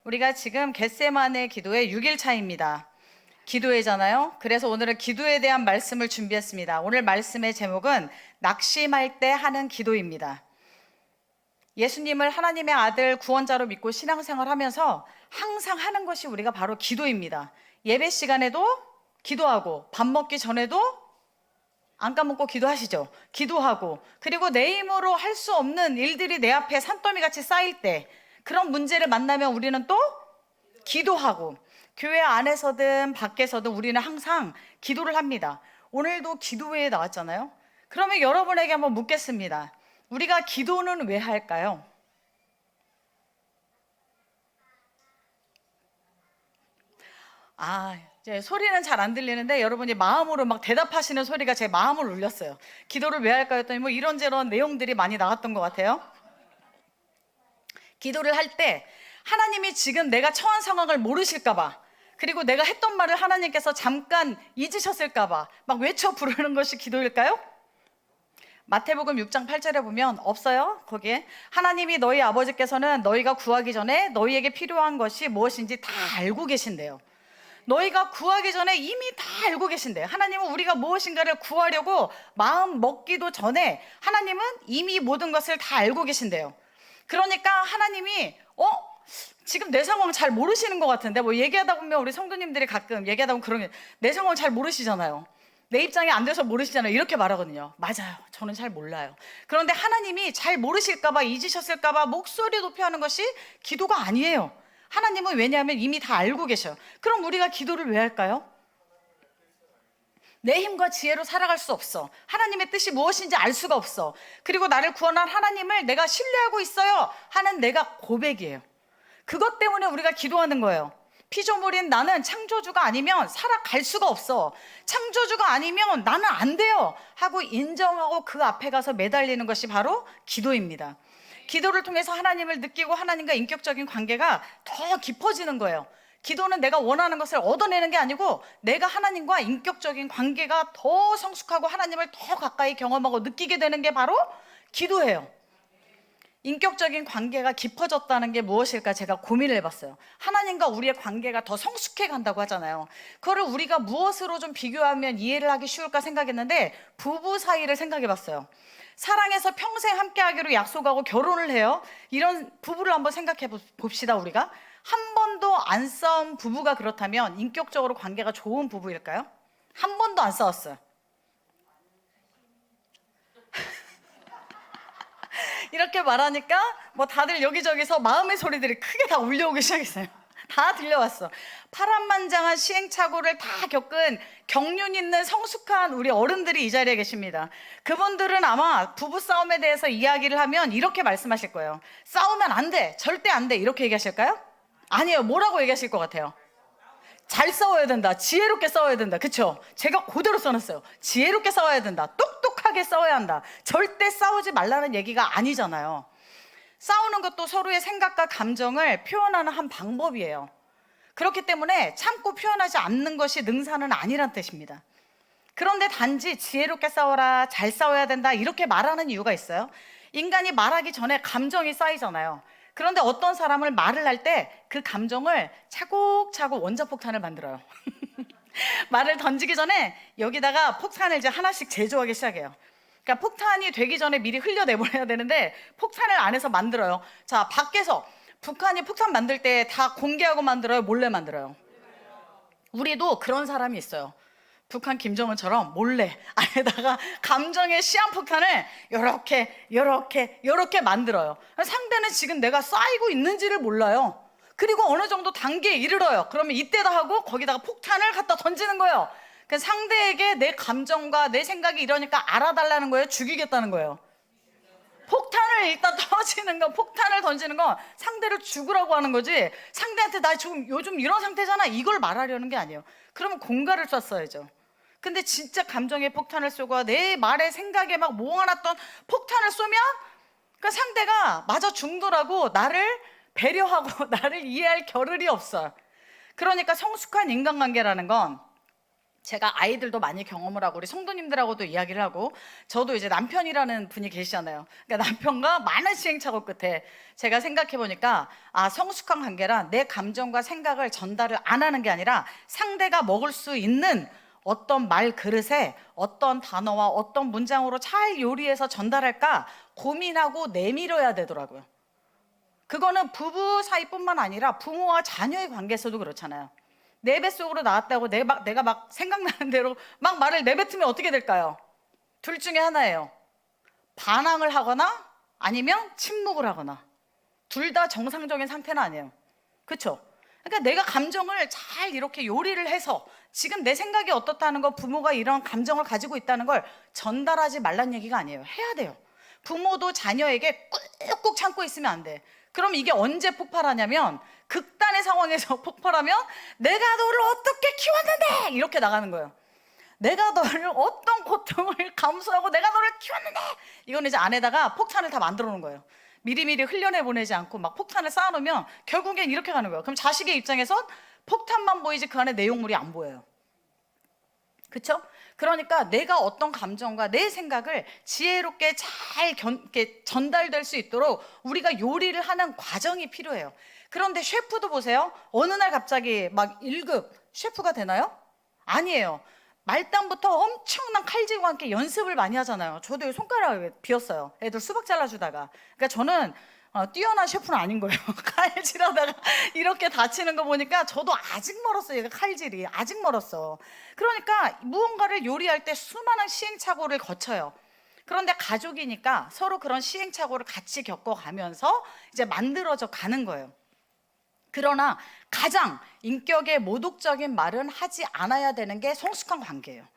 우리가 지금 겟세마네 기도의 6일 차입니다. 기도회잖아요. 그래서 오늘은 기도에 대한 말씀을 준비했습니다. 오늘 말씀의 제목은 낙심할 때 하는 기도입니다. 예수님을 하나님의 아들 구원자로 믿고 신앙생활하면서 항상 하는 것이 우리가 바로 기도입니다. 예배 시간에도 기도하고 밥 먹기 전에도 안 까먹고 기도하시죠. 기도하고, 그리고 내 힘으로 할 수 없는 일들이 내 앞에 산더미 같이 쌓일 때, 그런 문제를 만나면 우리는 또 기도하고, 교회 안에서든 밖에서든 우리는 항상 기도를 합니다. 오늘도 기도회에 나왔잖아요. 그러면 여러분에게 한번 묻겠습니다. 우리가 기도는 왜 할까요? 이제 소리는 잘 안 들리는데 여러분이 마음으로 막 대답하시는 소리가 제 마음을 울렸어요. 기도를 왜 할까요? 했더니 뭐 이런저런 내용들이 많이 나왔던 것 같아요. 기도를 할 때 하나님이 지금 내가 처한 상황을 모르실까봐, 그리고 내가 했던 말을 하나님께서 잠깐 잊으셨을까봐 막 외쳐 부르는 것이 기도일까요? 마태복음 6장 8절에 보면 없어요. 거기에 하나님이 너희 아버지께서는 너희가 구하기 전에 너희에게 필요한 것이 무엇인지 다 알고 계신대요. 너희가 구하기 전에 이미 다 알고 계신대요. 하나님은 우리가 무엇인가를 구하려고 마음 먹기도 전에 하나님은 이미 모든 것을 다 알고 계신대요. 그러니까 하나님이 지금 내 상황 잘 모르시는 것 같은데, 뭐 얘기하다 보면 우리 성도님들이 가끔 얘기하다 보면 그런 게, 내 상황 잘 모르시잖아요. 내 입장이 안 돼서 모르시잖아요. 이렇게 말하거든요. 맞아요. 저는 잘 몰라요. 그런데 하나님이 잘 모르실까봐, 잊으셨을까봐 목소리 높여 하는 것이 기도가 아니에요. 하나님은 왜냐하면 이미 다 알고 계셔요. 그럼 우리가 기도를 왜 할까요? 내 힘과 지혜로 살아갈 수 없어. 하나님의 뜻이 무엇인지 알 수가 없어. 그리고 나를 구원한 하나님을 내가 신뢰하고 있어요 하는 내가 고백이에요. 그것 때문에 우리가 기도하는 거예요. 피조물인 나는 창조주가 아니면 살아갈 수가 없어. 창조주가 아니면 나는 안 돼요 하고 인정하고 그 앞에 가서 매달리는 것이 바로 기도입니다. 기도를 통해서 하나님을 느끼고 하나님과 인격적인 관계가 더 깊어지는 거예요. 기도는 내가 원하는 것을 얻어내는 게 아니고 내가 하나님과 인격적인 관계가 더 성숙하고 하나님을 더 가까이 경험하고 느끼게 되는 게 바로 기도예요. 인격적인 관계가 깊어졌다는 게 무엇일까 제가 고민을 해봤어요. 하나님과 우리의 관계가 더 성숙해 간다고 하잖아요. 그거를 우리가 무엇으로 좀 비교하면 이해를 하기 쉬울까 생각했는데 부부 사이를 생각해봤어요. 사랑해서 평생 함께하기로 약속하고 결혼을 해요. 이런 부부를 한번 생각해 봅시다. 우리가 한 번도 안 싸운 부부가 그렇다면 인격적으로 관계가 좋은 부부일까요? 한 번도 안 싸웠어요. 이렇게 말하니까 뭐 다들 여기저기서 마음의 소리들이 크게 다 울려오기 시작했어요. 다 들려왔어. 파란만장한 시행착오를 다 겪은 경륜 있는 성숙한 우리 어른들이 이 자리에 계십니다. 그분들은 아마 부부싸움에 대해서 이야기를 하면 이렇게 말씀하실 거예요. 싸우면 안 돼, 절대 안 돼, 이렇게 얘기하실까요? 아니에요. 뭐라고 얘기하실 것 같아요? 잘 싸워야 된다, 지혜롭게 싸워야 된다. 그쵸? 제가 그대로 써놨어요. 지혜롭게 싸워야 된다, 똑똑하게 싸워야 한다. 절대 싸우지 말라는 얘기가 아니잖아요. 싸우는 것도 서로의 생각과 감정을 표현하는 한 방법이에요. 그렇기 때문에 참고 표현하지 않는 것이 능사는 아니란 뜻입니다. 그런데 단지 지혜롭게 싸워라, 잘 싸워야 된다, 이렇게 말하는 이유가 있어요. 인간이 말하기 전에 감정이 쌓이잖아요. 그런데 어떤 사람을 말을 할 때 그 감정을 차곡차곡 원자폭탄을 만들어요. 말을 던지기 전에 여기다가 폭탄을 이제 하나씩 제조하기 시작해요. 그러니까 폭탄이 되기 전에 미리 흘려내보내야 되는데 폭탄을 안에서 만들어요. 자, 밖에서 북한이 폭탄 만들 때 다 공개하고 만들어요, 몰래 만들어요? 우리도 그런 사람이 있어요. 북한 김정은처럼 몰래 안에다가 감정의 시한폭탄을 요렇게 만들어요. 상대는 지금 내가 쌓이고 있는지를 몰라요. 그리고 어느 정도 단계에 이르러요. 그러면 이때다 하고 거기다가 폭탄을 갖다 던지는 거예요. 상대에게 내 감정과 내 생각이 이러니까 알아달라는 거예요, 죽이겠다는 거예요? 폭탄을 일단 터지는 건, 폭탄을 던지는 건 상대를 죽으라고 하는 거지, 상대한테 나 지금 요즘 이런 상태잖아, 이걸 말하려는 게 아니에요. 그러면 공갈을 쐈어야죠. 근데 진짜 감정의 폭탄을 쏘고 내 말에 생각에 막 모아놨던 폭탄을 쏘면 그 상대가 맞아 죽더라고 나를 배려하고 나를 이해할 겨를이 없어요. 그러니까 성숙한 인간관계라는 건 제가 아이들도 많이 경험을 하고 우리 성도님들하고도 이야기를 하고 저도 이제 남편이라는 분이 계시잖아요. 그러니까 남편과 많은 시행착오 끝에 제가 생각해 보니까 성숙한 관계란 내 감정과 생각을 전달을 안 하는 게 아니라 상대가 먹을 수 있는 어떤 말 그릇에 어떤 단어와 어떤 문장으로 잘 요리해서 전달할까 고민하고 내밀어야 되더라고요. 그거는 부부 사이뿐만 아니라 부모와 자녀의 관계에서도 그렇잖아요. 내 뱃속으로 나왔다고 내가 막 생각나는 대로 막 말을 내뱉으면 어떻게 될까요? 둘 중에 하나예요. 반항을 하거나 아니면 침묵을 하거나. 둘 다 정상적인 상태는 아니에요. 그렇죠? 그러니까 내가 감정을 잘 이렇게 요리를 해서 지금 내 생각이 어떻다는 거, 부모가 이런 감정을 가지고 있다는 걸 전달하지 말란 얘기가 아니에요. 해야 돼요. 부모도 자녀에게 꾹꾹 참고 있으면 안 돼. 그럼 이게 언제 폭발하냐면 극단의 상황에서 폭발하면 내가 너를 어떻게 키웠는데 이렇게 나가는 거예요. 내가 너를 어떤 고통을 감수하고 내가 너를 키웠는데 이건 이제 안에다가 폭탄을 다 만들어 놓은 거예요. 미리미리 흘려내 보내지 않고 막 폭탄을 쌓아놓으면 결국엔 이렇게 가는 거예요. 그럼 자식의 입장에선 폭탄만 보이지 그 안에 내용물이 안 보여요. 그렇죠? 그러니까 내가 어떤 감정과 내 생각을 지혜롭게 잘 이렇게 전달될 수 있도록 우리가 요리를 하는 과정이 필요해요. 그런데 셰프도 보세요. 어느 날 갑자기 막 1급 셰프가 되나요? 아니에요. 말단부터 엄청난 칼질과 함께 연습을 많이 하잖아요. 저도 손가락을 비었어요. 애들 수박 잘라주다가. 그러니까 저는 뛰어난 셰프는 아닌 거예요. 칼질하다가 이렇게 다치는 거 보니까 저도 아직 멀었어요. 얘가 칼질이 아직 멀었어. 그러니까 무언가를 요리할 때 수많은 시행착오를 거쳐요. 그런데 가족이니까 서로 그런 시행착오를 같이 겪어가면서 이제 만들어져 가는 거예요. 그러나 가장 인격의 모독적인 말은 하지 않아야 되는 게 성숙한 관계예요.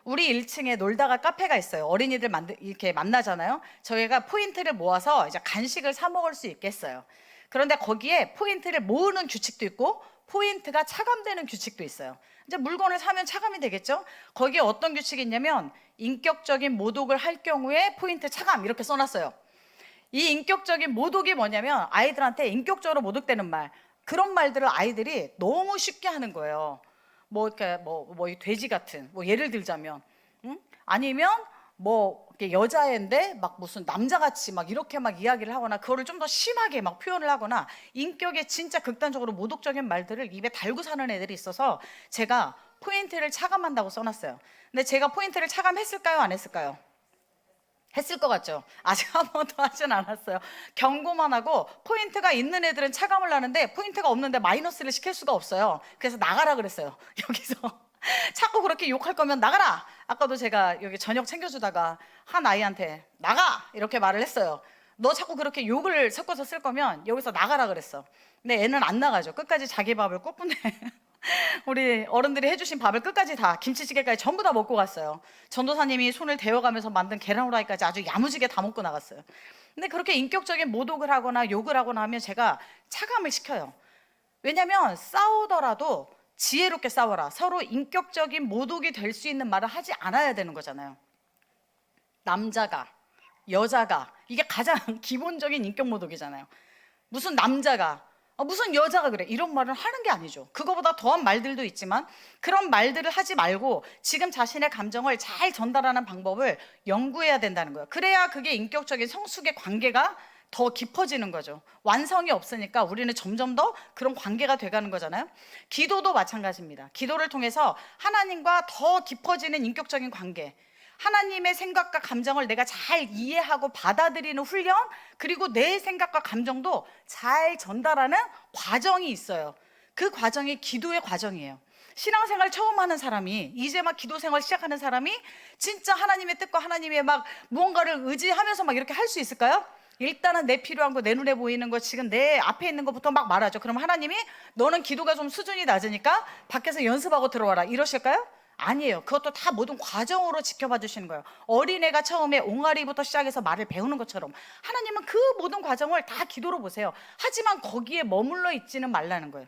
우리 1층에 놀다가 카페가 있어요. 어린이들 이렇게 만나잖아요. 저희가 포인트를 모아서 이제 간식을 사 먹을 수 있겠어요. 그런데 거기에 포인트를 모으는 규칙도 있고 포인트가 차감되는 규칙도 있어요. 이제 물건을 사면 차감이 되겠죠? 거기에 어떤 규칙이 있냐면 인격적인 모독을 할 경우에 포인트 차감 이렇게 써놨어요. 이 인격적인 모독이 뭐냐면 아이들한테 인격적으로 모독되는 말, 그런 말들을 아이들이 너무 쉽게 하는 거예요. 이렇게 이 돼지 같은 예를 들자면 아니면 이렇게 여자애인데 막 무슨 남자같이 막 이렇게 막 이야기를 하거나 그거를 좀 더 심하게 막 표현을 하거나 인격에 진짜 극단적으로 모독적인 말들을 입에 달고 사는 애들이 있어서 제가 포인트를 차감한다고 써놨어요. 근데 제가 포인트를 차감했을까요? 안 했을까요? 했을 것 같죠? 아직 한 번도 하진 않았어요. 경고만 하고 포인트가 있는 애들은 차감을 하는데 포인트가 없는데 마이너스를 시킬 수가 없어요. 그래서 나가라 그랬어요. 여기서 자꾸 그렇게 욕할 거면 나가라. 아까도 제가 여기 저녁 챙겨주다가 한 아이한테 나가 이렇게 말을 했어요. 너 자꾸 그렇게 욕을 섞어서 쓸 거면 여기서 나가라 그랬어. 근데 애는 안 나가죠. 끝까지 자기 밥을 꾹꾹내. 우리 어른들이 해주신 밥을 끝까지 다 김치찌개까지 전부 다 먹고 갔어요. 전도사님이 손을 데워가면서 만든 계란 후라이까지 아주 야무지게 다 먹고 나갔어요. 근데 그렇게 인격적인 모독을 하거나 욕을 하거나 하면 제가 차감을 시켜요. 왜냐면 싸우더라도 지혜롭게 싸워라. 서로 인격적인 모독이 될 수 있는 말을 하지 않아야 되는 거잖아요. 남자가 여자가 이게 가장 기본적인 인격 모독이잖아요. 무슨 남자가 무슨 여자가 그래 이런 말을 하는 게 아니죠. 그거보다 더한 말들도 있지만 그런 말들을 하지 말고 지금 자신의 감정을 잘 전달하는 방법을 연구해야 된다는 거예요. 그래야 그게 인격적인 성숙의 관계가 더 깊어지는 거죠. 완성이 없으니까 우리는 점점 더 그런 관계가 돼가는 거잖아요. 기도도 마찬가지입니다. 기도를 통해서 하나님과 더 깊어지는 인격적인 관계, 하나님의 생각과 감정을 내가 잘 이해하고 받아들이는 훈련, 그리고 내 생각과 감정도 잘 전달하는 과정이 있어요. 그 과정이 기도의 과정이에요. 신앙생활 처음 하는 사람이 이제 막 기도생활 시작하는 사람이 진짜 하나님의 뜻과 하나님의 막 무언가를 의지하면서 막 이렇게 할 수 있을까요? 일단은 내 필요한 거, 내 눈에 보이는 거, 지금 내 앞에 있는 것부터 막 말하죠. 그럼 하나님이 너는 기도가 좀 수준이 낮으니까 밖에서 연습하고 들어와라 이러실까요? 아니에요. 그것도 다 모든 과정으로 지켜봐 주시는 거예요. 어린애가 처음에 옹알이부터 시작해서 말을 배우는 것처럼 하나님은 그 모든 과정을 다 기도로 보세요. 하지만 거기에 머물러 있지는 말라는 거예요.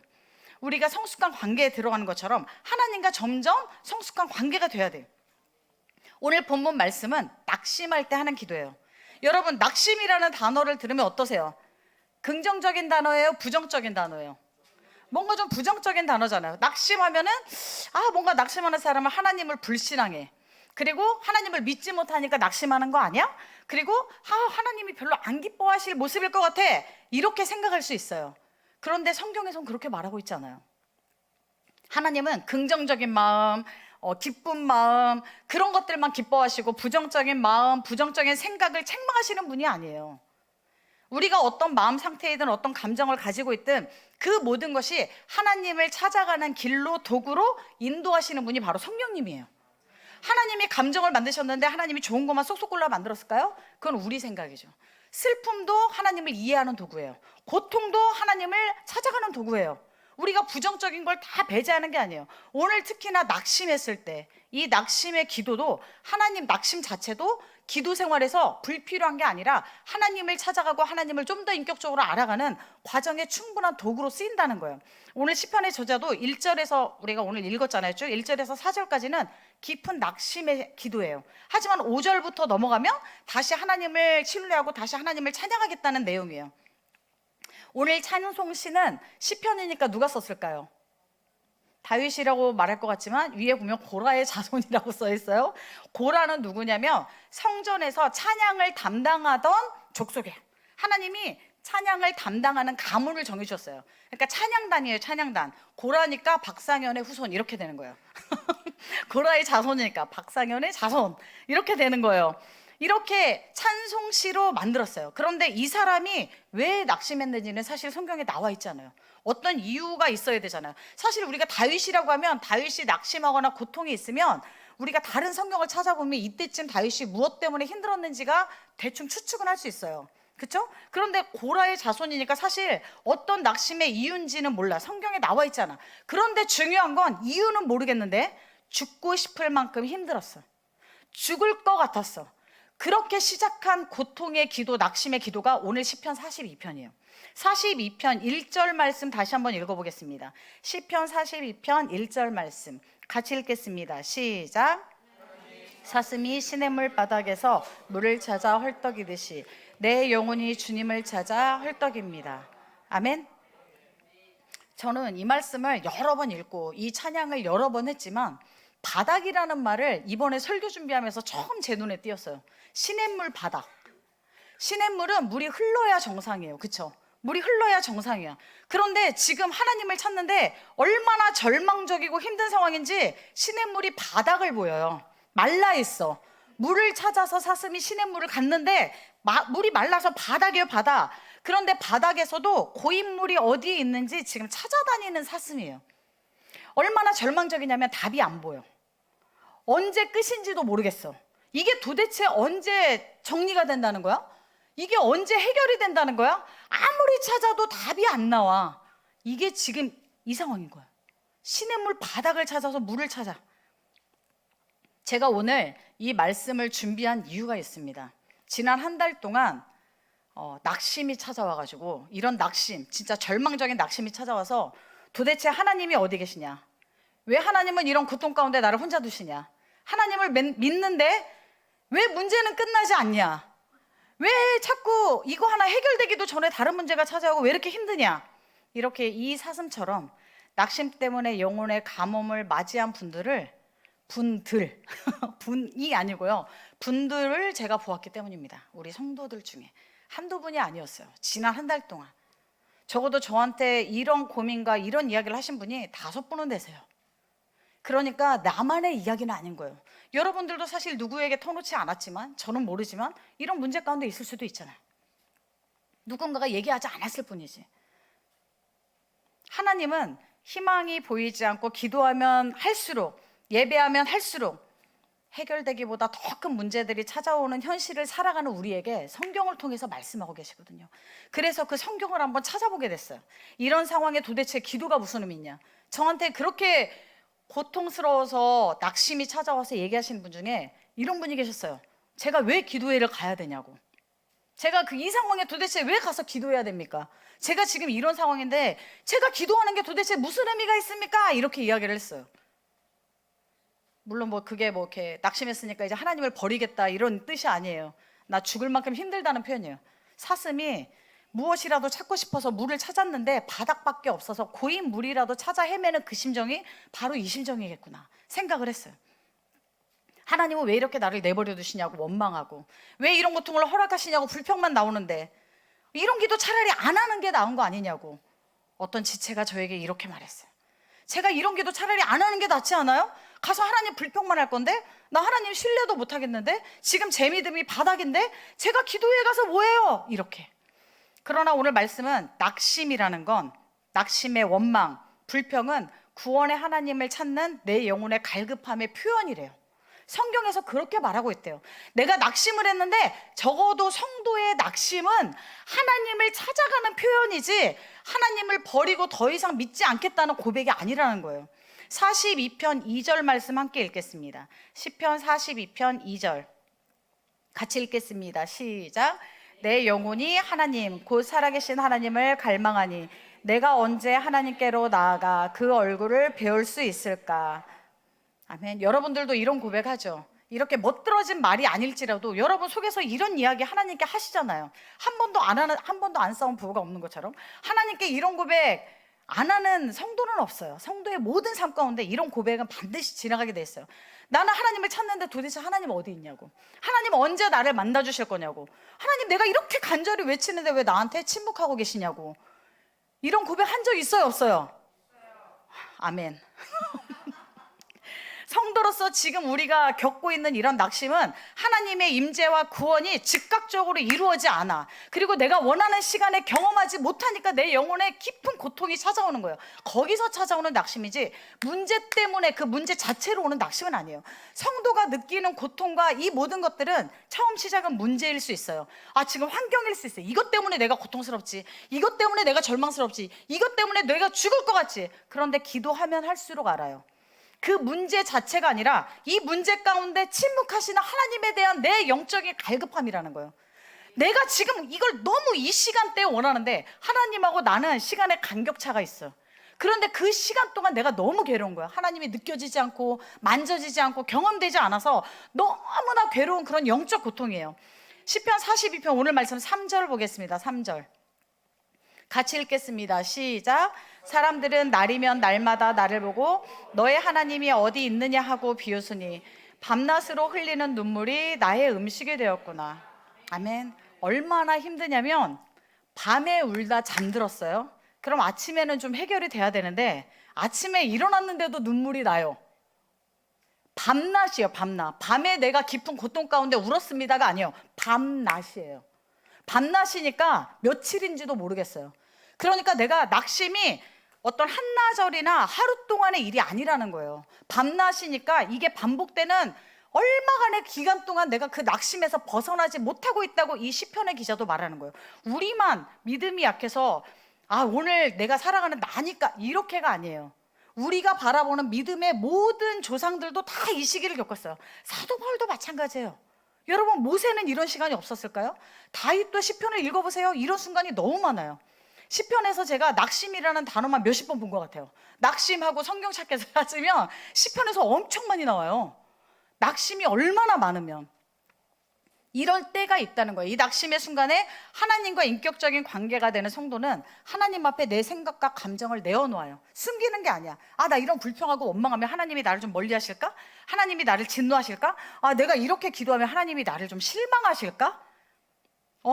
우리가 성숙한 관계에 들어가는 것처럼 하나님과 점점 성숙한 관계가 돼야 돼요. 오늘 본문 말씀은 낙심할 때 하는 기도예요. 여러분, 낙심이라는 단어를 들으면 어떠세요? 긍정적인 단어예요? 부정적인 단어예요? 뭔가 좀 부정적인 단어잖아요. 낙심하면은 뭔가 낙심하는 사람은 하나님을 불신앙해. 그리고 하나님을 믿지 못하니까 낙심하는 거 아니야? 그리고 하나님이 별로 안 기뻐하실 모습일 것 같아. 이렇게 생각할 수 있어요. 그런데 성경에선 그렇게 말하고 있지 않아요. 하나님은 긍정적인 마음, 기쁜 마음, 그런 것들만 기뻐하시고 부정적인 마음, 부정적인 생각을 책망하시는 분이 아니에요. 우리가 어떤 마음 상태이든 어떤 감정을 가지고 있든 그 모든 것이 하나님을 찾아가는 길로, 도구로 인도하시는 분이 바로 성령님이에요. 하나님이 감정을 만드셨는데 하나님이 좋은 것만 쏙쏙 골라 만들었을까요? 그건 우리 생각이죠. 슬픔도 하나님을 이해하는 도구예요. 고통도 하나님을 찾아가는 도구예요. 우리가 부정적인 걸 다 배제하는 게 아니에요. 오늘 특히나 낙심했을 때 이 낙심의 기도도, 하나님 낙심 자체도 기도 생활에서 불필요한 게 아니라 하나님을 찾아가고 하나님을 좀 더 인격적으로 알아가는 과정에 충분한 도구로 쓰인다는 거예요. 오늘 시편의 저자도 1절에서 우리가 오늘 읽었잖아요. 쭉 1절에서 4절까지는 깊은 낙심의 기도예요. 하지만 5절부터 넘어가면 다시 하나님을 신뢰하고 다시 하나님을 찬양하겠다는 내용이에요. 오늘 찬송시는 시편이니까 누가 썼을까요? 다윗이라고 말할 것 같지만 위에 보면 고라의 자손이라고 써 있어요. 고라는 누구냐면 성전에서 찬양을 담당하던 족속이에요. 하나님이 찬양을 담당하는 가문을 정해주셨어요. 그러니까 찬양단이에요. 찬양단. 고라니까 박상현의 후손 이렇게 되는 거예요. 고라의 자손이니까 박상현의 자손 이렇게 되는 거예요. 이렇게 찬송시로 만들었어요. 그런데 이 사람이 왜 낙심했는지는 사실 성경에 나와 있잖아요. 어떤 이유가 있어야 되잖아요. 사실 우리가 다윗이라고 하면 다윗이 낙심하거나 고통이 있으면 우리가 다른 성경을 찾아보면 이때쯤 다윗이 무엇 때문에 힘들었는지가 대충 추측은 할 수 있어요. 그렇죠? 그런데 고라의 자손이니까 사실 어떤 낙심의 이유인지는 몰라. 성경에 나와 있잖아. 그런데 중요한 건 이유는 모르겠는데 죽고 싶을 만큼 힘들었어. 죽을 것 같았어. 그렇게 시작한 고통의 기도, 낙심의 기도가 오늘 시편 42편이에요. 42편 1절 말씀 다시 한번 읽어보겠습니다. 시편 42편 1절 말씀 같이 읽겠습니다. 시작. 사슴이 시냇물 바닥에서 물을 찾아 헐떡이듯이 내 영혼이 주님을 찾아 헐떡입니다. 아멘. 저는 이 말씀을 여러 번 읽고 이 찬양을 여러 번 했지만 바닥이라는 말을 이번에 설교 준비하면서 처음 제 눈에 띄었어요. 시냇물 바닥. 시냇물은 물이 흘러야 정상이에요. 그렇죠? 물이 흘러야 정상이야. 그런데 지금 하나님을 찾는데 얼마나 절망적이고 힘든 상황인지 시냇물이 바닥을 보여요. 말라 있어. 물을 찾아서 사슴이 시냇물을 갔는데 물이 말라서 바닥이에요. 바닥. 그런데 바닥에서도 고인물이 어디에 있는지 지금 찾아다니는 사슴이에요. 얼마나 절망적이냐면 답이 안 보여. 언제 끝인지도 모르겠어. 이게 도대체 언제 정리가 된다는 거야? 이게 언제 해결이 된다는 거야? 아무리 찾아도 답이 안 나와. 이게 지금 이 상황인 거야. 시냇물 바닥을 찾아서 물을 찾아. 제가 오늘 이 말씀을 준비한 이유가 있습니다. 지난 한 달 동안 낙심이 찾아와가지고, 이런 낙심, 진짜 절망적인 낙심이 찾아와서 도대체 하나님이 어디 계시냐? 왜 하나님은 이런 고통 가운데 나를 혼자 두시냐? 하나님을 믿는데 왜 문제는 끝나지 않냐? 왜 자꾸 이거 하나 해결되기도 전에 다른 문제가 찾아오고 왜 이렇게 힘드냐? 이렇게 이 사슴처럼 낙심 때문에 영혼의 가뭄을 맞이한 분들이 아니고요. 분들을 제가 보았기 때문입니다. 우리 성도들 중에 한두 분이 아니었어요. 지난 한 달 동안. 적어도 저한테 이런 고민과 이런 이야기를 하신 분이 5분은 되세요. 그러니까 나만의 이야기는 아닌 거예요. 여러분들도 사실 누구에게 터놓지 않았지만, 저는 모르지만 이런 문제 가운데 있을 수도 있잖아요. 누군가가 얘기하지 않았을 뿐이지. 하나님은 희망이 보이지 않고 기도하면 할수록, 예배하면 할수록 해결되기보다 더 큰 문제들이 찾아오는 현실을 살아가는 우리에게 성경을 통해서 말씀하고 계시거든요. 그래서 그 성경을 한번 찾아보게 됐어요. 이런 상황에 도대체 기도가 무슨 의미 있냐? 저한테 그렇게 고통스러워서 낙심이 찾아와서 얘기하시는 분 중에 이런 분이 계셨어요. 제가 왜 기도회를 가야 되냐고. 제가 이 상황에 도대체 왜 가서 기도해야 됩니까? 제가 지금 이런 상황인데 제가 기도하는 게 도대체 무슨 의미가 있습니까? 이렇게 이야기를 했어요. 물론 그게 이렇게 낙심했으니까 이제 하나님을 버리겠다 이런 뜻이 아니에요. 나 죽을 만큼 힘들다는 표현이에요. 사슴이 무엇이라도 찾고 싶어서 물을 찾았는데 바닥밖에 없어서 고인 물이라도 찾아 헤매는 그 심정이 바로 이 심정이겠구나 생각을 했어요. 하나님은 왜 이렇게 나를 내버려 두시냐고 원망하고, 왜 이런 고통을 허락하시냐고 불평만 나오는데 이런 기도 차라리 안 하는 게 나은 거 아니냐고 어떤 지체가 저에게 이렇게 말했어요. 제가 이런 기도 차라리 안 하는 게 낫지 않아요? 가서 하나님 불평만 할 건데, 나 하나님 신뢰도 못 하겠는데, 지금 제 믿음이 바닥인데 제가 기도회 가서 뭐해요? 이렇게. 그러나 오늘 말씀은 낙심이라는 건, 낙심의 원망, 불평은 구원의 하나님을 찾는 내 영혼의 갈급함의 표현이래요. 성경에서 그렇게 말하고 있대요. 내가 낙심을 했는데 적어도 성도의 낙심은 하나님을 찾아가는 표현이지 하나님을 버리고 더 이상 믿지 않겠다는 고백이 아니라는 거예요. 42편 2절 말씀 함께 읽겠습니다. 시편 42편 2절 같이 읽겠습니다. 시작. 내 영혼이 하나님 곧 살아계신 하나님을 갈망하니 내가 언제 하나님께로 나아가 그 얼굴을 배울 수 있을까. 아멘. 여러분들도 이런 고백하죠. 이렇게 멋들어진 말이 아닐지라도 여러분 속에서 이런 이야기 하나님께 하시잖아요. 한 번도 안 싸운 부부가 없는 것처럼 하나님께 이런 고백 안 하는 성도는 없어요. 성도의 모든 삶 가운데 이런 고백은 반드시 지나가게 돼 있어요. 나는 하나님을 찾는데 도대체 하나님 어디 있냐고, 하나님 언제 나를 만나 주실 거냐고, 하나님 내가 이렇게 간절히 외치는데 왜 나한테 침묵하고 계시냐고. 이런 고백 한 적 있어요, 없어요? 아멘. 성도로서 지금 우리가 겪고 있는 이런 낙심은 하나님의 임재와 구원이 즉각적으로 이루어지지 않아. 그리고 내가 원하는 시간에 경험하지 못하니까 내 영혼에 깊은 고통이 찾아오는 거예요. 거기서 찾아오는 낙심이지 문제 때문에 그 문제 자체로 오는 낙심은 아니에요. 성도가 느끼는 고통과 이 모든 것들은 처음 시작은 문제일 수 있어요. 아, 지금 환경일 수 있어요. 이것 때문에 내가 고통스럽지, 이것 때문에 내가 절망스럽지, 이것 때문에 내가 죽을 것 같지. 그런데 기도하면 할수록 알아요. 그 문제 자체가 아니라 이 문제 가운데 침묵하시는 하나님에 대한 내 영적인 갈급함이라는 거예요. 내가 지금 이걸 너무 이 시간대에 원하는데 하나님하고 나는 시간의 간격차가 있어요. 그런데 그 시간 동안 내가 너무 괴로운 거야. 하나님이 느껴지지 않고 만져지지 않고 경험되지 않아서 너무나 괴로운 그런 영적 고통이에요. 시편 42편 오늘 말씀 3절 보겠습니다. 3절 같이 읽겠습니다. 시작. 사람들은 날이면 날마다 나를 보고 너의 하나님이 어디 있느냐 하고 비웃으니 밤낮으로 흘리는 눈물이 나의 음식이 되었구나. 아멘. 얼마나 힘드냐면 밤에 울다 잠들었어요. 그럼 아침에는 좀 해결이 돼야 되는데 아침에 일어났는데도 눈물이 나요. 밤낮이에요. 밤낮. 밤에 내가 깊은 고통 가운데 울었습니다가 아니에요. 밤낮이에요. 밤낮이니까 며칠인지도 모르겠어요. 그러니까 내가 낙심이 어떤 한나절이나 하루 동안의 일이 아니라는 거예요. 밤낮이니까 이게 반복되는 얼마간의 기간 동안 내가 그 낙심에서 벗어나지 못하고 있다고 이 시편의 기자도 말하는 거예요. 우리만 믿음이 약해서 아, 오늘 내가 살아가는 나니까 이렇게가 아니에요. 우리가 바라보는 믿음의 모든 조상들도 다 이 시기를 겪었어요. 사도 바울도 마찬가지예요. 여러분, 모세는 이런 시간이 없었을까요? 다윗도 시편을 읽어보세요. 이런 순간이 너무 많아요. 시편에서 제가 낙심이라는 단어만 몇십 번 본 것 같아요. 낙심하고 성경 찾기에서 찾으면 시편에서 엄청 많이 나와요. 낙심이 얼마나 많으면. 이럴 때가 있다는 거예요. 이 낙심의 순간에 하나님과 인격적인 관계가 되는 성도는 하나님 앞에 내 생각과 감정을 내어놓아요. 숨기는 게 아니야. 아, 나 이런 불평하고 원망하면 하나님이 나를 좀 멀리 하실까? 하나님이 나를 진노하실까? 아, 내가 이렇게 기도하면 하나님이 나를 좀 실망하실까?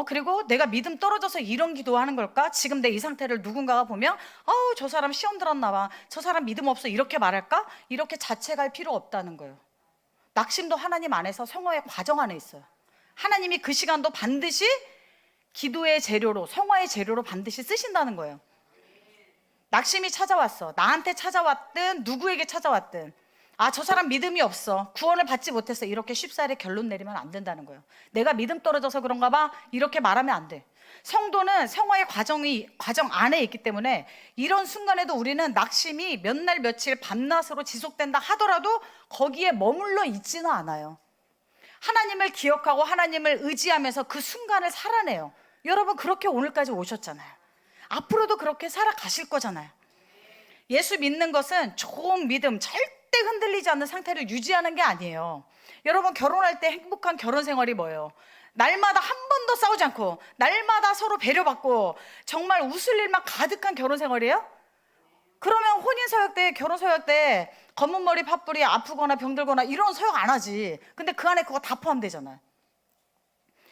그리고 내가 믿음 떨어져서 이런 기도하는 걸까? 지금 내 이 상태를 누군가가 보면 저 사람 시험 들었나 봐, 저 사람 믿음 없어, 이렇게 말할까? 이렇게 자책할 필요 없다는 거예요. 낙심도 하나님 안에서 성화의 과정 안에 있어요. 하나님이 그 시간도 반드시 기도의 재료로, 성화의 재료로 반드시 쓰신다는 거예요. 낙심이 찾아왔어. 나한테 찾아왔든 누구에게 찾아왔든, 아, 저 사람 믿음이 없어, 구원을 받지 못했어, 이렇게 쉽사리 결론 내리면 안 된다는 거예요. 내가 믿음 떨어져서 그런가 봐, 이렇게 말하면 안 돼. 성도는 성화의 과정 안에 있기 때문에 이런 순간에도 우리는 낙심이 몇 날 며칠 밤낮으로 지속된다 하더라도 거기에 머물러 있지는 않아요. 하나님을 기억하고 하나님을 의지하면서 그 순간을 살아내요. 여러분, 그렇게 오늘까지 오셨잖아요. 앞으로도 그렇게 살아가실 거잖아요. 예수 믿는 것은 좋은 믿음, 절대 흔들리지 않는 상태를 유지하는 게 아니에요. 여러분, 결혼할 때 행복한 결혼 생활이 뭐예요? 날마다 한 번도 싸우지 않고 날마다 서로 배려받고 정말 웃을 일만 가득한 결혼 생활이에요? 그러면 혼인 서약 때, 결혼 서약 때 검은 머리 팥불이 아프거나 병들거나 이런 서약 안 하지. 근데 그 안에 그거 다 포함되잖아요.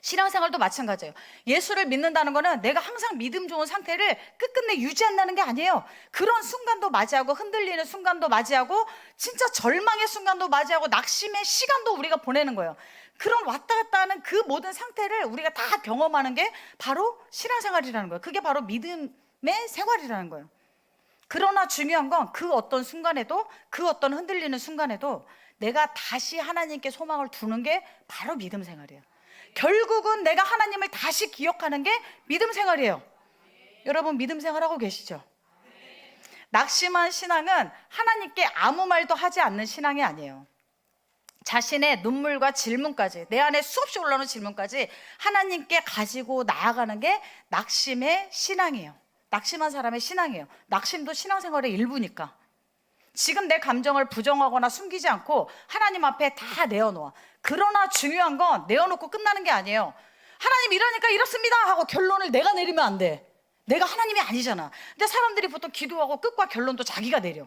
신앙생활도 마찬가지예요. 예수를 믿는다는 거는 내가 항상 믿음 좋은 상태를 끝끝내 유지한다는 게 아니에요. 그런 순간도 맞이하고 흔들리는 순간도 맞이하고 진짜 절망의 순간도 맞이하고 낙심의 시간도 우리가 보내는 거예요. 그런 왔다 갔다 하는 그 모든 상태를 우리가 다 경험하는 게 바로 신앙생활이라는 거예요. 그게 바로 믿음의 생활이라는 거예요. 그러나 중요한 건 그 어떤 순간에도, 그 어떤 흔들리는 순간에도 내가 다시 하나님께 소망을 두는 게 바로 믿음 생활이에요. 결국은 내가 하나님을 다시 기억하는 게 믿음 생활이에요. 여러분 믿음 생활하고 계시죠? 낙심한 신앙은 하나님께 아무 말도 하지 않는 신앙이 아니에요. 자신의 눈물과 질문까지, 내 안에 수없이 올라오는 질문까지 하나님께 가지고 나아가는 게 낙심의 신앙이에요. 낙심한 사람의 신앙이에요. 낙심도 신앙생활의 일부니까. 지금 내 감정을 부정하거나 숨기지 않고 하나님 앞에 다 내어놓아. 그러나 중요한 건 내어놓고 끝나는 게 아니에요. 하나님 이러니까 이렇습니다 하고 결론을 내가 내리면 안 돼. 내가 하나님이 아니잖아. 근데 사람들이 보통 기도하고 끝과 결론도 자기가 내려.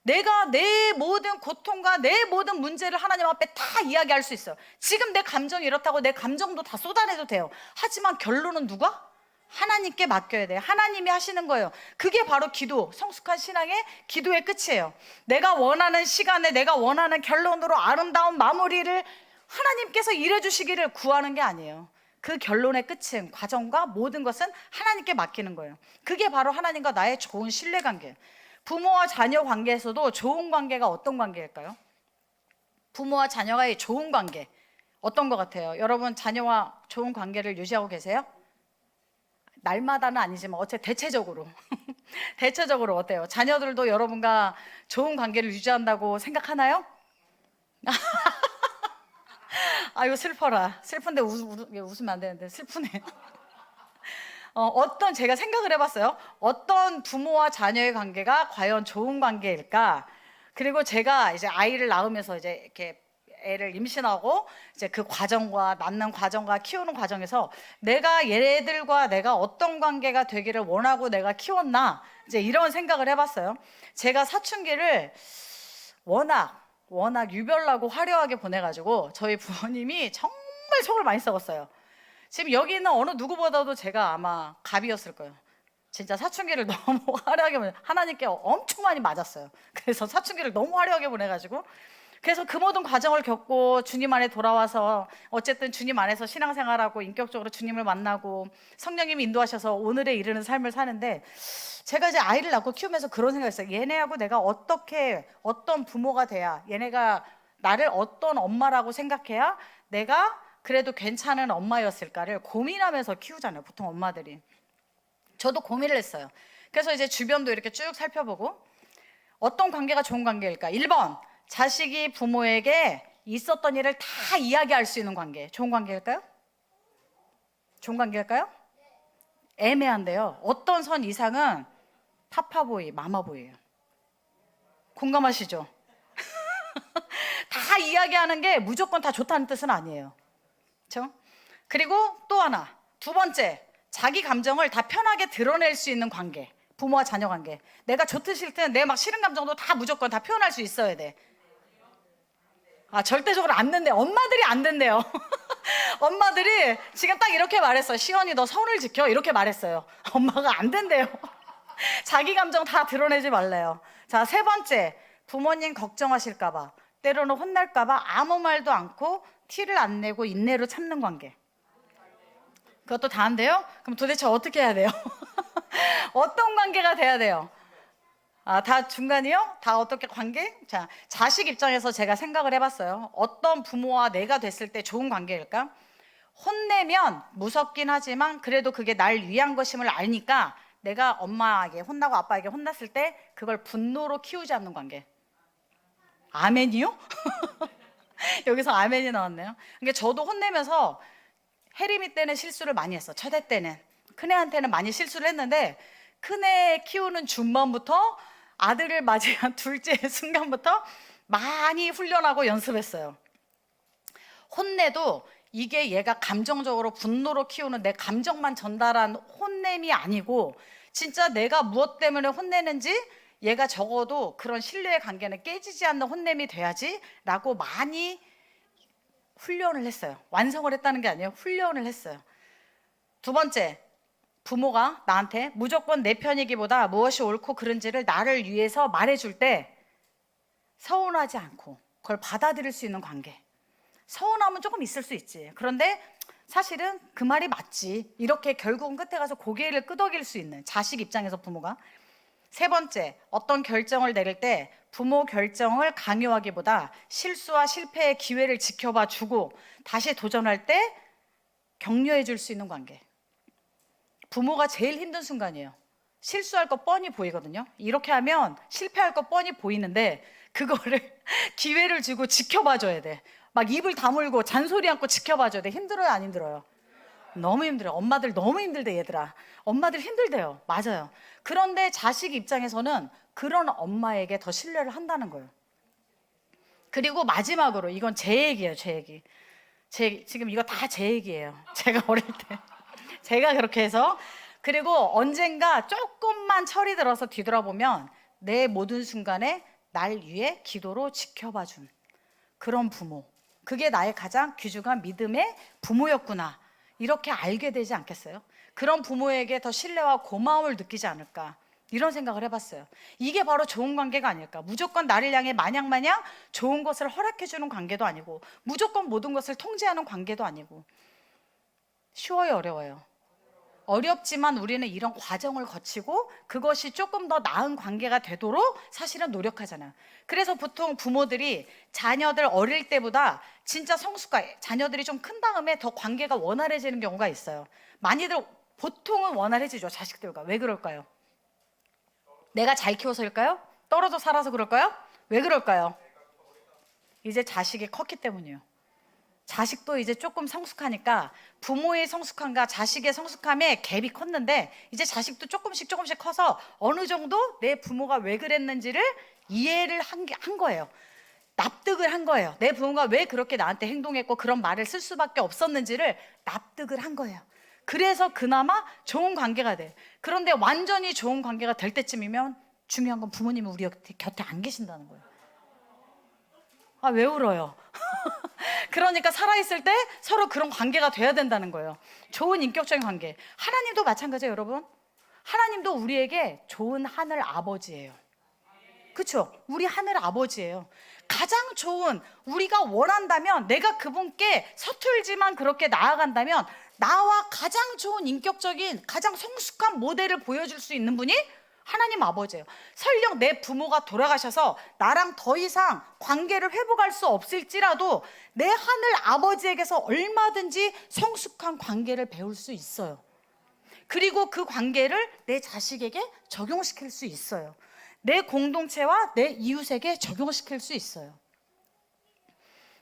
내가 내 모든 고통과 내 모든 문제를 하나님 앞에 다 이야기할 수 있어요. 지금 내 감정이 이렇다고 내 감정도 다 쏟아내도 돼요. 하지만 결론은 누가? 하나님께 맡겨야 돼요. 하나님이 하시는 거예요. 그게 바로 기도, 성숙한 신앙의 기도의 끝이에요. 내가 원하는 시간에 내가 원하는 결론으로 아름다운 마무리를 하나님께서 일해 주시기를 구하는 게 아니에요. 그 결론의 끝은, 과정과 모든 것은 하나님께 맡기는 거예요. 그게 바로 하나님과 나의 좋은 신뢰관계예요. 부모와 자녀 관계에서도 좋은 관계가 어떤 관계일까요? 부모와 자녀가의 좋은 관계 어떤 것 같아요? 여러분 자녀와 좋은 관계를 유지하고 계세요? 날마다는 아니지만 대체적으로 대체적으로 어때요? 자녀들도 여러분과 좋은 관계를 유지한다고 생각하나요? 아이고 슬퍼라. 슬픈데 웃으면 안 되는데 슬프네. 제가 생각을 해봤어요. 어떤 부모와 자녀의 관계가 과연 좋은 관계일까? 그리고 제가 이제 아이를 낳으면서 이제 이렇게 애를 임신하고 이제 그 과정과 낳는 과정과 키우는 과정에서 내가 얘네들과 내가 어떤 관계가 되기를 원하고 내가 키웠나 이제 이런 생각을 해봤어요. 제가 사춘기를 워낙 유별나고 화려하게 보내가지고 저희 부모님이 정말 속을 많이 썩었어요. 지금 여기 있는 어느 누구보다도 제가 아마 갑이었을 거예요. 진짜 사춘기를 너무 화려하게 하나님께 엄청 많이 맞았어요. 그래서 사춘기를 너무 화려하게 보내가지고 그래서 그 모든 과정을 겪고 주님 안에 돌아와서 어쨌든 주님 안에서 신앙생활하고 인격적으로 주님을 만나고 성령님이 인도하셔서 오늘에 이르는 삶을 사는데 제가 이제 아이를 낳고 키우면서 그런 생각을 했어요. 얘네하고 내가 어떤 부모가 돼야, 얘네가 나를 어떤 엄마라고 생각해야 내가 그래도 괜찮은 엄마였을까를 고민하면서 키우잖아요, 보통 엄마들이. 저도 고민을 했어요. 그래서 이제 주변도 이렇게 쭉 살펴보고 어떤 관계가 좋은 관계일까? 1번, 자식이 부모에게 있었던 일을 다 이야기할 수 있는 관계. 좋은 관계일까요? 좋은 관계일까요? 애매한데요. 어떤 선 이상은 파파보이, 마마보이예요. 공감하시죠? 다 이야기하는 게 무조건 다 좋다는 뜻은 아니에요. 그렇죠? 그리고 또 하나, 2번째, 자기 감정을 다 편하게 드러낼 수 있는 관계. 부모와 자녀 관계. 내가 좋든 싫든 내 막 싫은 감정도 다 무조건 다 표현할 수 있어야 돼. 절대적으로 안 된대. 엄마들이 안 된대요. 엄마들이 지금 딱 이렇게 말했어요. 시연이 너 선을 지켜 이렇게 말했어요. 엄마가 안 된대요. 자기 감정 다 드러내지 말래요. 자, 3번째, 부모님 걱정하실까봐, 때로는 혼날까봐 아무 말도 않고 티를 안 내고 인내로 참는 관계. 그것도 다 안 돼요? 그럼 도대체 어떻게 해야 돼요? 어떤 관계가 돼야 돼요? 다 중간이요? 다 어떻게 관계? 자, 자식 입장에서 제가 생각을 해봤어요. 어떤 부모와 내가 됐을 때 좋은 관계일까? 혼내면 무섭긴 하지만 그래도 그게 날 위한 것임을 알니까 내가 엄마에게 혼나고 아빠에게 혼났을 때 그걸 분노로 키우지 않는 관계. 아멘이요? 여기서 아멘이 나왔네요. 그러니까 저도 혼내면서 혜림이 때는 실수를 많이 했어. 첫애 때는. 큰애한테는 많이 실수를 했는데 큰애 키우는 중반부터 아들을 맞이한 둘째 순간부터 많이 훈련하고 연습했어요. 혼내도 이게 얘가 감정적으로 분노로 키우는 내 감정만 전달한 혼냄이 아니고 진짜 내가 무엇 때문에 혼내는지 얘가 적어도 그런 신뢰의 관계는 깨지지 않는 혼냄이 돼야지 라고 많이 훈련을 했어요. 완성을 했다는 게 아니에요. 훈련을 했어요. 두 번째, 부모가 나한테 무조건 내 편이기보다 무엇이 옳고 그른지를 나를 위해서 말해줄 때 서운하지 않고 그걸 받아들일 수 있는 관계. 서운함은 조금 있을 수 있지. 그런데 사실은 그 말이 맞지. 이렇게 결국은 끝에 가서 고개를 끄덕일 수 있는 자식 입장에서 부모가. 세 번째, 어떤 결정을 내릴 때 부모 결정을 강요하기보다 실수와 실패의 기회를 지켜봐 주고 다시 도전할 때 격려해 줄 수 있는 관계. 부모가 제일 힘든 순간이에요. 실수할 거 뻔히 보이거든요. 이렇게 하면 실패할 거 뻔히 보이는데 그거를 기회를 주고 지켜봐 줘야 돼. 막 입을 다물고 잔소리 않고 지켜봐 줘야 돼. 힘들어요, 안 힘들어요? 너무 힘들어요. 엄마들 너무 힘들대, 얘들아. 엄마들 힘들대요. 맞아요. 그런데 자식 입장에서는 그런 엄마에게 더 신뢰를 한다는 거예요. 그리고 마지막으로 이건 제 얘기예요, 제 얘기. 지금 이거 다 제 얘기예요. 제가 어릴 때 제가 그렇게 해서. 그리고 언젠가 조금만 철이 들어서 뒤돌아보면 내 모든 순간에 날 위해 기도로 지켜봐 준 그런 부모, 그게 나의 가장 귀중한 믿음의 부모였구나, 이렇게 알게 되지 않겠어요? 그런 부모에게 더 신뢰와 고마움을 느끼지 않을까, 이런 생각을 해봤어요. 이게 바로 좋은 관계가 아닐까. 무조건 나를 향해 마냥 좋은 것을 허락해주는 관계도 아니고 무조건 모든 것을 통제하는 관계도 아니고. 쉬워요, 어려워요? 어렵지만 우리는 이런 과정을 거치고 그것이 조금 더 나은 관계가 되도록 사실은 노력하잖아요. 그래서 보통 부모들이 자녀들 어릴 때보다 진짜 성숙한 자녀들이 좀 큰 다음에 더 관계가 원활해지는 경우가 있어요. 많이들 보통은 원활해지죠, 자식들과. 왜 그럴까요? 내가 잘 키워서일까요? 떨어져 살아서 그럴까요? 왜 그럴까요? 이제 자식이 컸기 때문이에요. 자식도 이제 조금 성숙하니까 부모의 성숙함과 자식의 성숙함에 갭이 컸는데 이제 자식도 조금씩 커서 어느 정도 내 부모가 왜 그랬는지를 이해를 한 거예요. 납득을 한 거예요. 내 부모가 왜 그렇게 나한테 행동했고 그런 말을 쓸 수밖에 없었는지를 납득을 한 거예요. 그래서 그나마 좋은 관계가 돼. 그런데 완전히 좋은 관계가 될 때쯤이면 중요한 건 부모님이 우리 곁에 안 계신다는 거예요. 아, 왜 울어요? 그러니까 살아있을 때 서로 그런 관계가 돼야 된다는 거예요. 좋은 인격적인 관계. 하나님도 마찬가지예요, 여러분. 하나님도 우리에게 좋은 하늘 아버지예요. 그렇죠? 우리 하늘 아버지예요. 가장 좋은, 우리가 원한다면, 내가 그분께 서툴지만 그렇게 나아간다면 나와 가장 좋은 인격적인 가장 성숙한 모델을 보여줄 수 있는 분이 하나님 아버지예요. 설령 내 부모가 돌아가셔서 나랑 더 이상 관계를 회복할 수 없을지라도 내 하늘 아버지에게서 얼마든지 성숙한 관계를 배울 수 있어요. 그리고 그 관계를 내 자식에게 적용시킬 수 있어요. 내 공동체와 내 이웃에게 적용시킬 수 있어요.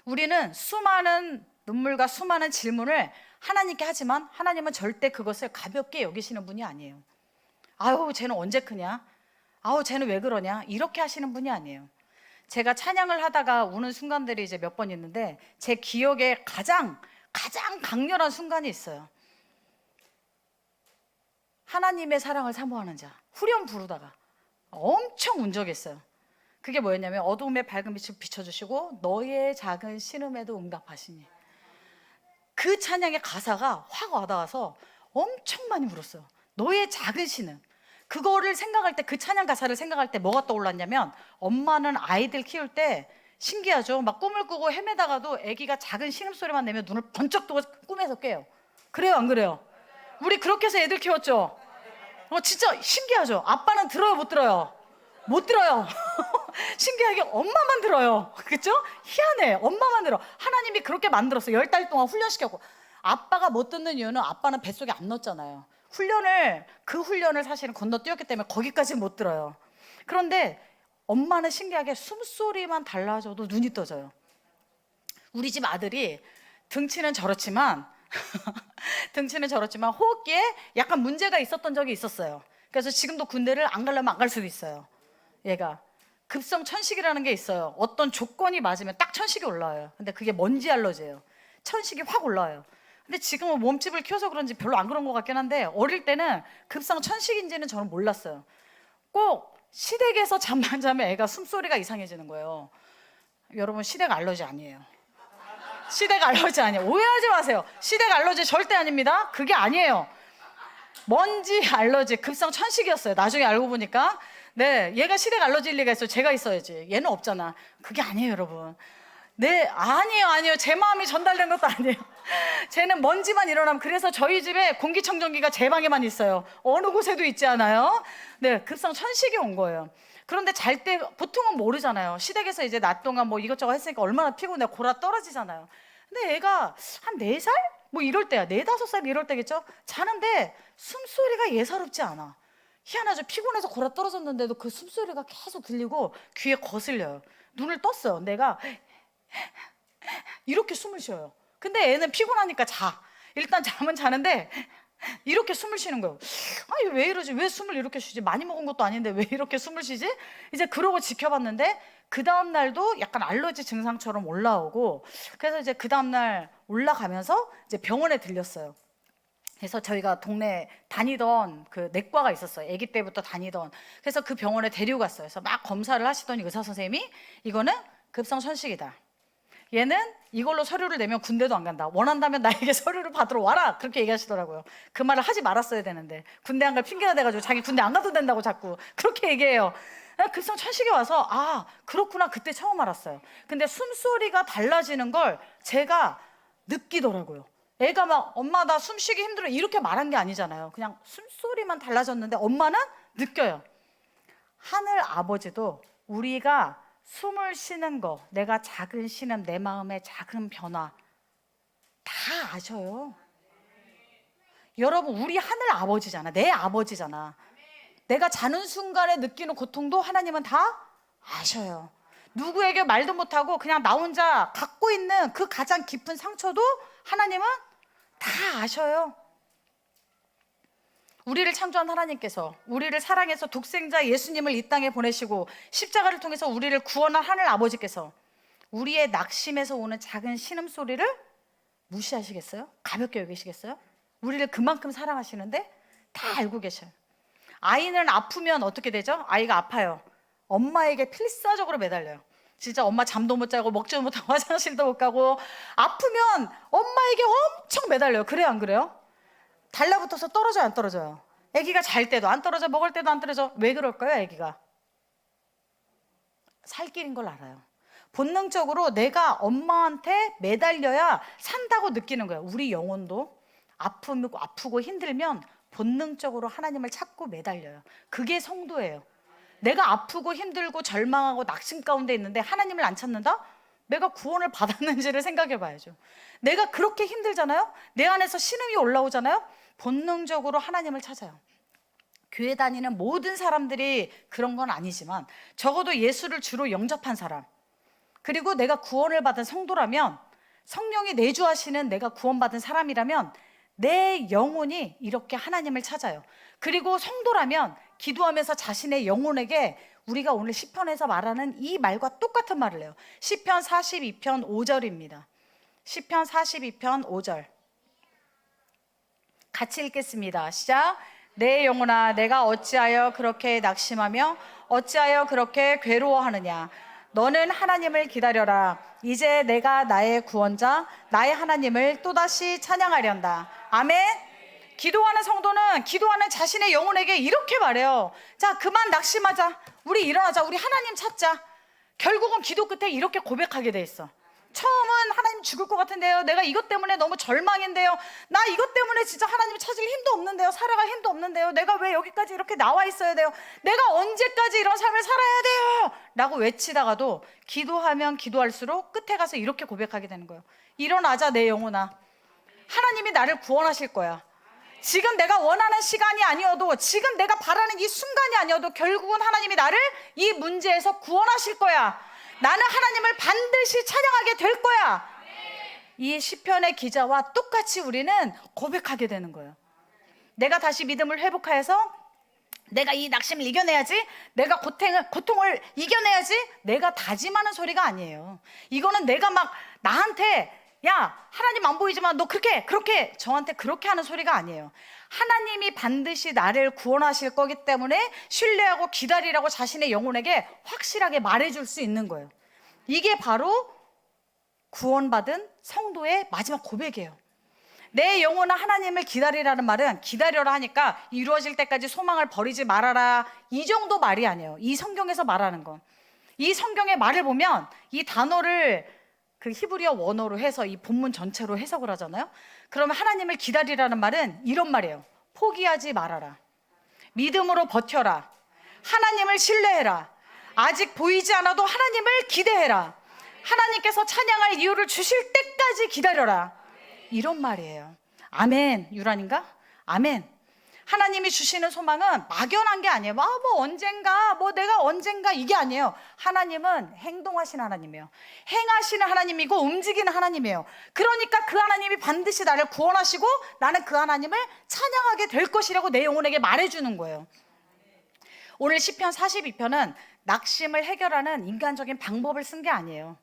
우리는 수많은 눈물과 수많은 질문을 하나님께 하지만 하나님은 절대 그것을 가볍게 여기시는 분이 아니에요. 아유, 쟤는 언제 크냐? 아우, 쟤는 왜 그러냐? 이렇게 하시는 분이 아니에요. 제가 찬양을 하다가 우는 순간들이 이제 몇 번 있는데 제 기억에 가장 강렬한 순간이 있어요. 하나님의 사랑을 사모하는 자, 후렴 부르다가 엄청 운 적이 있어요. 그게 뭐였냐면 어두움에 밝은 빛을 비춰주시고 너의 작은 신음에도 응답하시니. 그 찬양의 가사가 확 와닿아서 엄청 많이 울었어요. 너의 작은 신음. 그거를 생각할 때, 그 찬양 가사를 생각할 때 뭐가 떠올랐냐면, 엄마는 아이들 키울 때 신기하죠. 막 꿈을 꾸고 헤매다가도 아기가 작은 신음소리만 내면 눈을 번쩍 뜨고 꿈에서 깨요. 그래요, 안 그래요? 우리 그렇게 해서 애들 키웠죠. 진짜 신기하죠. 아빠는 들어요, 못 들어요? 못 들어요. 신기하게 엄마만 들어요. 그렇죠? 희한해. 엄마만 들어. 하나님이 그렇게 만들었어. 10달 동안 훈련시켰고. 아빠가 못 듣는 이유는 아빠는 뱃속에 안 넣었잖아요. 그 훈련을 사실은 건너뛰었기 때문에 거기까지는 못 들어요. 그런데 엄마는 신기하게 숨소리만 달라져도 눈이 떠져요. 우리 집 아들이 등치는 저렇지만 호흡기에 약간 문제가 있었던 적이 있었어요. 그래서 지금도 군대를 안 가려면 안 갈 수도 있어요. 얘가 급성 천식이라는 게 있어요. 어떤 조건이 맞으면 딱 천식이 올라와요. 근데 그게 먼지 알러지예요. 천식이 확 올라와요. 근데 지금은 몸집을 키워서 그런지 별로 안 그런 것 같긴 한데 어릴 때는 급성 천식인지는 저는 몰랐어요. 꼭 시댁에서 잠만 자면 애가 숨소리가 이상해지는 거예요. 여러분, 시댁 알러지 아니에요. 시댁 알러지 아니에요. 오해하지 마세요. 시댁 알러지 절대 아닙니다. 그게 아니에요. 먼지 알러지 급성 천식이었어요. 나중에 알고 보니까. 네, 얘가 시댁 알러지일 리가 있어요. 제가 있어야지. 얘는 없잖아. 그게 아니에요, 여러분. 네, 아니에요. 제 마음이 전달된 것도 아니에요. 쟤는 먼지만 일어나면, 그래서 저희 집에 공기청정기가 제 방에만 있어요. 어느 곳에도 있지 않아요. 네, 급성 천식이 온 거예요. 그런데 잘 때 보통은 모르잖아요. 시댁에서 이제 낮 동안 뭐 이것저것 했으니까 얼마나 피곤해, 골아 떨어지잖아요. 근데 애가 한 4살? 뭐 이럴 때야. 4, 5살 이럴 때겠죠? 자는데 숨소리가 예사롭지 않아. 희한하죠. 피곤해서 골아 떨어졌는데도 그 숨소리가 계속 들리고 귀에 거슬려요. 눈을 떴어요. 내가 이렇게 숨을 쉬어요. 근데 애는 피곤하니까 자. 일단 잠은 자는데 이렇게 숨을 쉬는 거예요. 아, 왜 이러지? 왜 숨을 이렇게 쉬지? 많이 먹은 것도 아닌데 왜 이렇게 숨을 쉬지? 이제 그러고 지켜봤는데 그 다음 날도 약간 알러지 증상처럼 올라오고, 그래서 이제 그 다음 날 올라가면서 이제 병원에 들렸어요. 그래서 저희가 동네 다니던 그 내과가 있었어요. 아기 때부터 다니던. 그래서 그 병원에 데리고 갔어요. 그래서 막 검사를 하시더니 의사 선생님이 이거는 급성 천식이다. 얘는 이걸로 서류를 내면 군대도 안 간다. 원한다면 나에게 서류를 받으러 와라. 그렇게 얘기하시더라고요. 그 말을 하지 말았어야 되는데 군대 안 갈 핑계가 돼가지고 자기 군대 안 가도 된다고 자꾸 그렇게 얘기해요. 급성 천식이 와서 아, 그렇구나, 그때 처음 알았어요. 근데 숨소리가 달라지는 걸 제가 느끼더라고요. 애가 막 엄마 나 숨쉬기 힘들어 이렇게 말한 게 아니잖아요. 그냥 숨소리만 달라졌는데 엄마는 느껴요. 하늘 아버지도 우리가 숨을 쉬는 거, 내가 작은 쉬는 내 마음의 작은 변화 다 아셔요. 여러분, 우리 하늘 아버지잖아. 내 아버지잖아. 내가 자는 순간에 느끼는 고통도 하나님은 다 아셔요. 누구에게 말도 못하고 그냥 나 혼자 갖고 있는 그 가장 깊은 상처도 하나님은 다 아셔요. 우리를 창조한 하나님께서 우리를 사랑해서 독생자 예수님을 이 땅에 보내시고 십자가를 통해서 우리를 구원한 하늘 아버지께서 우리의 낙심에서 오는 작은 신음소리를 무시하시겠어요? 가볍게 여기시겠어요? 우리를 그만큼 사랑하시는데 다 알고 계셔요. 아이는 아프면 어떻게 되죠? 아이가 아파요. 엄마에게 필사적으로 매달려요. 진짜 엄마 잠도 못 자고 먹지도 못하고 화장실도 못 가고 아프면 엄마에게 엄청 매달려요. 그래요, 안 그래요? 달라붙어서 떨어져요, 안 떨어져요? 아기가 잘 때도 안 떨어져, 먹을 때도 안 떨어져. 왜 그럴까요, 아기가? 살 길인 걸 알아요. 본능적으로 내가 엄마한테 매달려야 산다고 느끼는 거예요. 우리 영혼도 아프고 힘들면 본능적으로 하나님을 찾고 매달려요. 그게 성도예요. 내가 아프고 힘들고 절망하고 낙심 가운데 있는데 하나님을 안 찾는다? 내가 구원을 받았는지를 생각해 봐야죠. 내가 그렇게 힘들잖아요? 내 안에서 신음이 올라오잖아요? 본능적으로 하나님을 찾아요. 교회 다니는 모든 사람들이 그런 건 아니지만 적어도 예수를 주로 영접한 사람, 그리고 내가 구원을 받은 성도라면, 성령이 내주하시는 내가 구원받은 사람이라면 내 영혼이 이렇게 하나님을 찾아요. 그리고 성도라면 기도하면서 자신의 영혼에게 우리가 오늘 시편에서 말하는 이 말과 똑같은 말을 해요. 시편 42편 5절입니다. 시편 42편 5절 같이 읽겠습니다. 시작. 내 영혼아, 내가 어찌하여 그렇게 낙심하며 어찌하여 그렇게 괴로워하느냐. 너는 하나님을 기다려라. 이제 내가 나의 구원자 나의 하나님을 또다시 찬양하련다. 아멘. 기도하는 성도는 기도하는 자신의 영혼에게 이렇게 말해요. 자, 그만 낙심하자. 우리 일어나자. 우리 하나님 찾자. 결국은 기도 끝에 이렇게 고백하게 돼 있어. 처음은 하나님 죽을 것 같은데요. 내가 이것 때문에 너무 절망인데요. 나 이것 때문에 진짜 하나님 찾을 힘도 없는데요. 살아갈 힘도 없는데요. 내가 왜 여기까지 이렇게 나와 있어야 돼요? 내가 언제까지 이런 삶을 살아야 돼요? 라고 외치다가도 기도하면 기도할수록 끝에 가서 이렇게 고백하게 되는 거예요. 일어나자 내 영혼아. 하나님이 나를 구원하실 거야. 지금 내가 원하는 시간이 아니어도, 지금 내가 바라는 이 순간이 아니어도 결국은 하나님이 나를 이 문제에서 구원하실 거야. 나는 하나님을 반드시 찬양하게 될 거야. 이 시편의 기자와 똑같이 우리는 고백하게 되는 거예요. 내가 다시 믿음을 회복하여서 내가 이 낙심을 이겨내야지, 내가 고통을 이겨내야지, 내가 다짐하는 소리가 아니에요. 이거는 내가 막 나한테 야, 하나님 안 보이지만 너 그렇게 저한테 그렇게 하는 소리가 아니에요. 하나님이 반드시 나를 구원하실 거기 때문에 신뢰하고 기다리라고 자신의 영혼에게 확실하게 말해줄 수 있는 거예요. 이게 바로 구원받은 성도의 마지막 고백이에요. 내 영혼아 하나님을 기다리라는 말은 기다려라 하니까 이루어질 때까지 소망을 버리지 말아라, 이 정도 말이 아니에요. 이 성경에서 말하는 건, 이 성경의 말을 보면 이 단어를 그 히브리어 원어로 해서 이 본문 전체로 해석을 하잖아요. 그러면 하나님을 기다리라는 말은 이런 말이에요. 포기하지 말아라, 믿음으로 버텨라, 하나님을 신뢰해라, 아직 보이지 않아도 하나님을 기대해라, 하나님께서 찬양할 이유를 주실 때까지 기다려라, 이런 말이에요. 아멘. 유란인가? 아멘. 하나님이 주시는 소망은 막연한 게 아니에요. 뭐 언젠가, 내가 언젠가, 이게 아니에요. 하나님은 행동하시는 하나님이에요. 행하시는 하나님이고 움직이는 하나님이에요. 그러니까 그 하나님이 반드시 나를 구원하시고 나는 그 하나님을 찬양하게 될 것이라고 내 영혼에게 말해주는 거예요. 오늘 시편 42편은 낙심을 해결하는 인간적인 방법을 쓴 게 아니에요.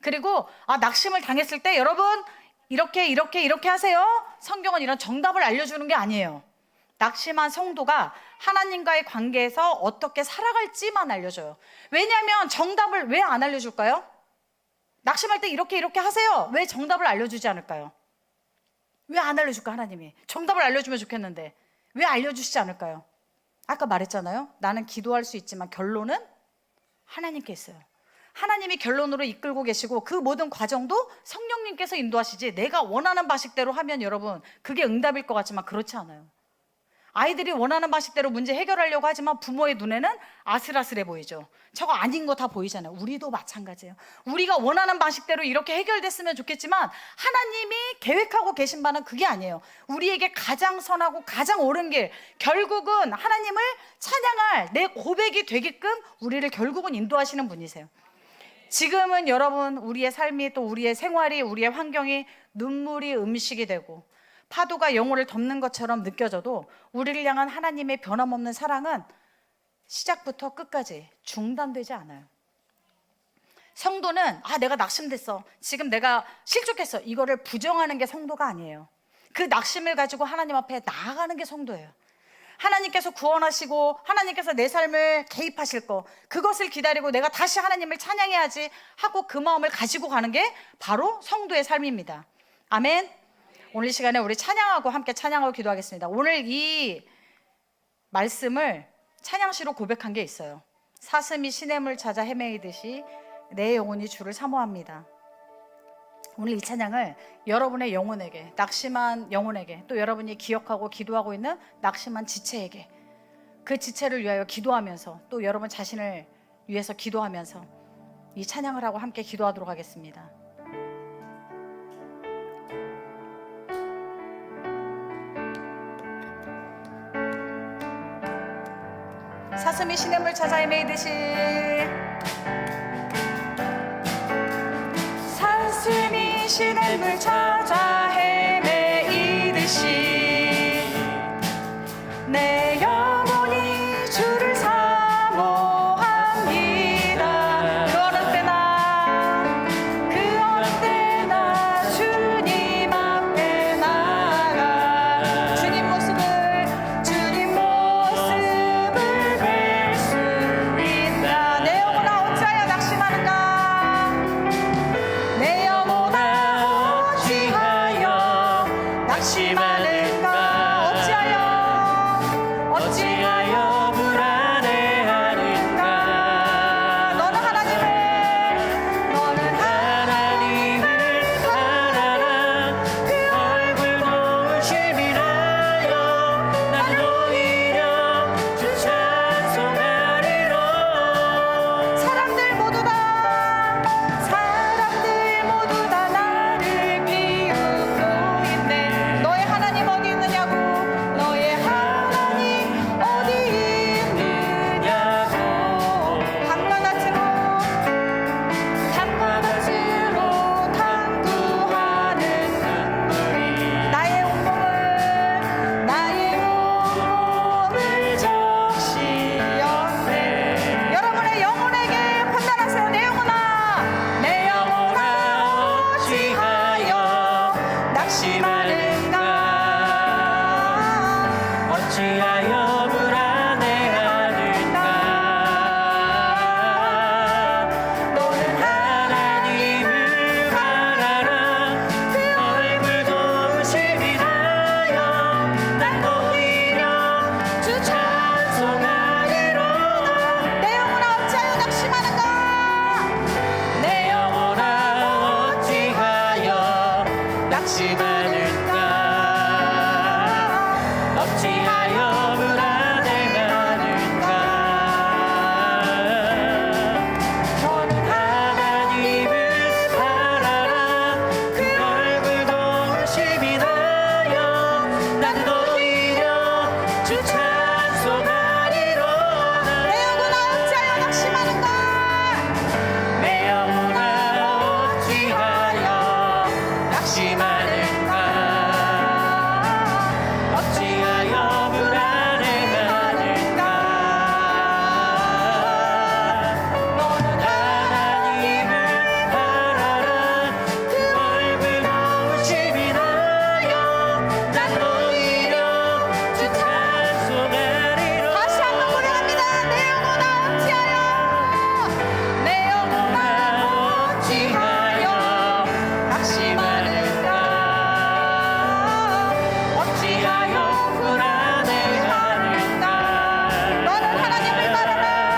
그리고 낙심을 당했을 때 여러분 이렇게 하세요. 성경은 이런 정답을 알려주는 게 아니에요. 낙심한 성도가 하나님과의 관계에서 어떻게 살아갈지만 알려줘요. 왜냐하면 정답을 왜 안 알려줄까요? 낙심할 때 이렇게 하세요. 왜 정답을 알려주지 않을까요? 왜 안 알려줄까? 하나님이 정답을 알려주면 좋겠는데 왜 알려주시지 않을까요? 아까 말했잖아요. 나는 기도할 수 있지만 결론은 하나님께 있어요. 하나님이 결론으로 이끌고 계시고 그 모든 과정도 성령님께서 인도하시지, 내가 원하는 방식대로 하면 여러분 그게 응답일 것 같지만 그렇지 않아요. 아이들이 원하는 방식대로 문제 해결하려고 하지만 부모의 눈에는 아슬아슬해 보이죠. 저거 아닌 거 다 보이잖아요. 우리도 마찬가지예요. 우리가 원하는 방식대로 이렇게 해결됐으면 좋겠지만 하나님이 계획하고 계신 바는 그게 아니에요. 우리에게 가장 선하고 가장 옳은 길, 결국은 하나님을 찬양할 내 고백이 되게끔 우리를 결국은 인도하시는 분이세요. 지금은 여러분 우리의 삶이, 또 우리의 생활이, 우리의 환경이 눈물이 음식이 되고 파도가 영혼을 덮는 것처럼 느껴져도 우리를 향한 하나님의 변함없는 사랑은 시작부터 끝까지 중단되지 않아요. 성도는 내가 낙심됐어, 지금 내가 실족했어, 이거를 부정하는 게 성도가 아니에요. 그 낙심을 가지고 하나님 앞에 나아가는 게 성도예요. 하나님께서 구원하시고 하나님께서 내 삶을 개입하실 거, 그것을 기다리고 내가 다시 하나님을 찬양해야지 하고 그 마음을 가지고 가는 게 바로 성도의 삶입니다. 아멘. 오늘 이 시간에 우리 찬양하고 함께 찬양하고 기도하겠습니다. 오늘 이 말씀을 찬양시로 고백한 게 있어요. 사슴이 시냇물 찾아 헤매이듯이 내 영혼이 주를 사모합니다. 오늘 이 찬양을 여러분의 영혼에게, 낙심한 영혼에게, 또 여러분이 기억하고 기도하고 있는 낙심한 지체에게, 그 지체를 위하여 기도하면서 또 여러분 자신을 위해서 기도하면서 이 찬양을 하고 함께 기도하도록 하겠습니다. 사슴이 시냇물 찾아 헤매이듯이, 사슴이 시냇물 찾아